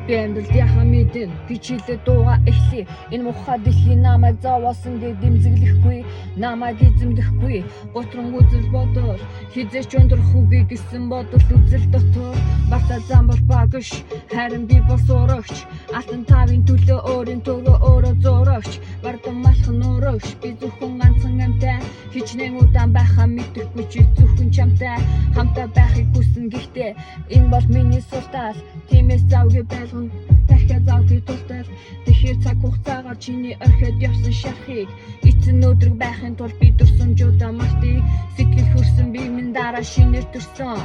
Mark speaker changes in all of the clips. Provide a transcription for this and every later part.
Speaker 1: Би амьдралынхаа мэдэн хичээлээ дууга эхлэе. Энэ мухад дэлхийн намайг зовоосон гэ дэмзэглэхгүй, намайг эзэмдэхгүй. Готрон үзэл бодол хизээч өндрөх үгүй гэсэн бодол үзэл дотор бата зам бол багш, харин би бол сурагч. Алтан тавын төлөө өөрийн төлөө өөрөө зурагч. Бардан малхан өрөөш, би зөвхөн ганцхан амтай. Хичнээн удаан байхаа мэдэхгүй чи зөвхөн чамтай хамтаа байхыг хүснэ. Гэхдээ энэ бол миний суртал, тиймээс завгүй байлгана дахиад завгүй тултал. Тэгэхээр цаг хугацаагаар чиний орхиод явсан шархыг эцэн өдрөг байхын тулд би дурсамжуудаа мартыг. Сэтгэл хүрсэн би минь дараа шинээр төрсөн.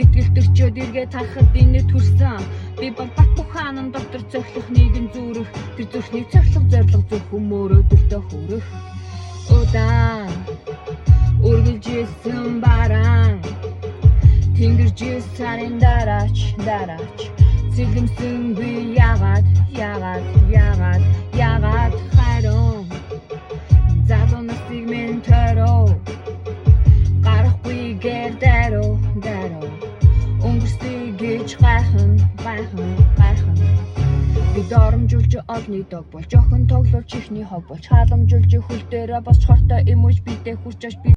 Speaker 1: Итгэл төрчөөд эргээд харахад инээд хүрсэн. Би бол бат бухаанан дотор цохлох нэгэн зүрх. Тэр зүрхний цохлох зориг зөвхөн мөрөөдөлтөө хүрэх. Удаан үргэлж исэн бараан тэнгэрж сарын дараач цэлэмсэнгүй ягаад хайрон задонасыг минь төрөө гарахгүй гэрдэрөө өнгөрсөй гэж гайхан би доромжуулж олны дог болж охин тоглож ихний хог болж халамжуулж хөл дээрээ босч хортой эмож бидээ хүрч аж би